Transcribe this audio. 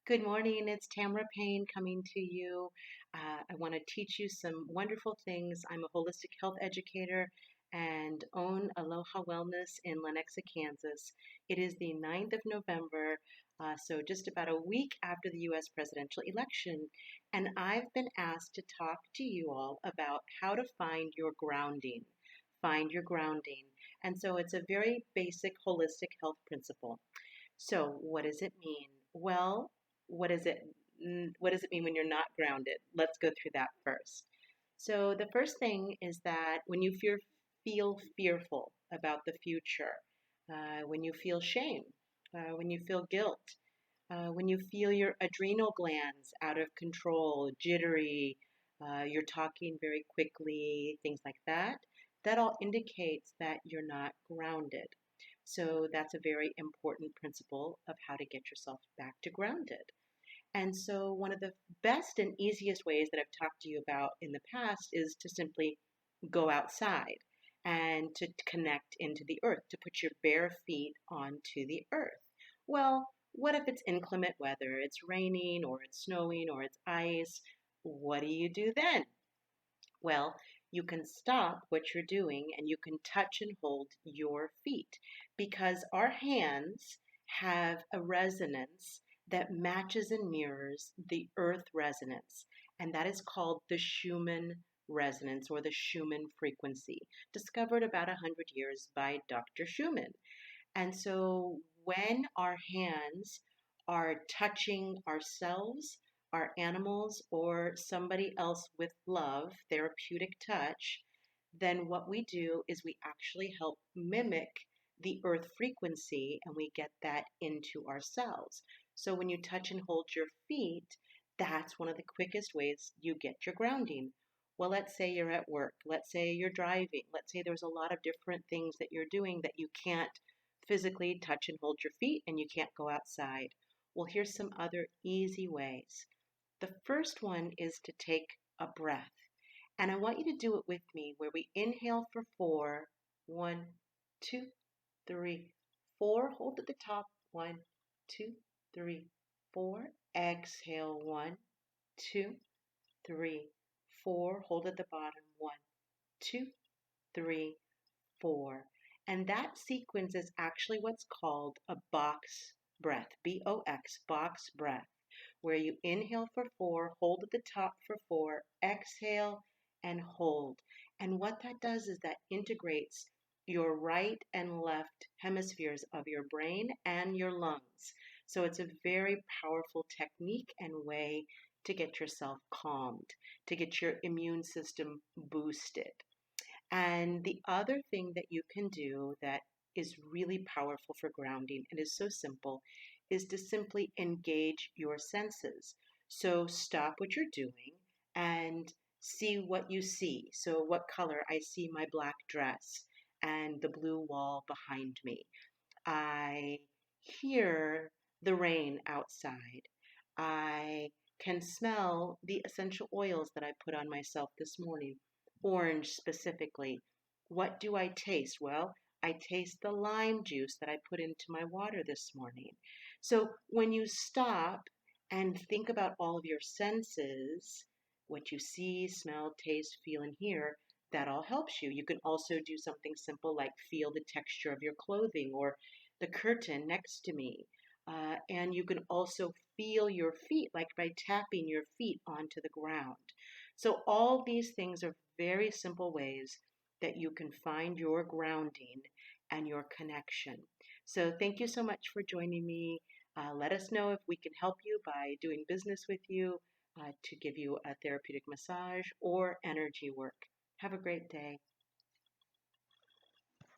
Good morning. It's Tamara Payne coming to you. I want to teach you some wonderful things. I'm a holistic health educator and own Aloha Wellness in Lenexa, Kansas. It is the 9th of November, so just about a week after the U.S. presidential election. And I've been asked to talk to you all about how to find your grounding. Find your grounding. And so it's a very basic holistic health principle. So, what does it mean? Well, what does it what does it mean when you're not grounded? Let's go through that first. So, the first thing is that when you feel fearful about the future, when you feel shame, when you feel guilt, when you feel your adrenal glands out of control, jittery, you're talking very quickly, things like that, that all indicates that you're not grounded. So that's a very important principle of how to get yourself back to grounded. And so one of the best and easiest ways that I've talked to you about in the past is to simply go outside and to connect into the earth, to put your bare feet onto the earth. Well, what if it's inclement weather? It's raining or it's snowing or it's ice. What do you do then? Well, you can stop what you're doing and you can touch and hold your feet because our hands have a resonance that matches and mirrors the earth resonance. And that is called the Schumann resonance or the Schumann frequency, discovered about 100 years by Dr. Schumann. And so when our hands are touching ourselves, our animals, or somebody else with love, therapeutic touch, then what we do is we actually help mimic the earth frequency and we get that into ourselves. So when you touch and hold your feet, that's one of the quickest ways you get your grounding. Well, let's say you're at work. Let's say you're driving. Let's say there's a lot of different things that you're doing that you can't physically touch and hold your feet and you can't go outside. Well, here's some other easy ways. The first one is to take a breath. And I want you to do it with me where we inhale for 4. 1, 2, 3, 4. Hold at the top. 1, 2, 3, 4. Exhale. 1, 2, 3, 4. Hold at the bottom. 1, 2, 3, 4. And that sequence is actually what's called a box breath, BOX, box breath, where you inhale for 4, hold at the top for 4, exhale, and hold. And what that does is that integrates your right and left hemispheres of your brain and your lungs. So it's a very powerful technique and way to get yourself calmed, to get your immune system boosted. And the other thing that you can do that is really powerful for grounding and is so simple is to simply engage your senses. So stop what you're doing and see what you see. So, what color? I see my black dress and the blue wall behind me. I hear the rain outside. I can smell the essential oils that I put on myself this morning, orange specifically. What do I taste? Well, I taste the lime juice that I put into my water this morning. So when you stop and think about all of your senses, what you see, smell, taste, feel, and hear, that all helps you. You can also do something simple like feel the texture of your clothing or the curtain next to me. And you can also feel your feet, like by tapping your feet onto the ground. So, all these things are very simple ways that you can find your grounding and your connection. So, thank you so much for joining me. Let us know if we can help you by doing business with you to give you a therapeutic massage or energy work. Have a great day.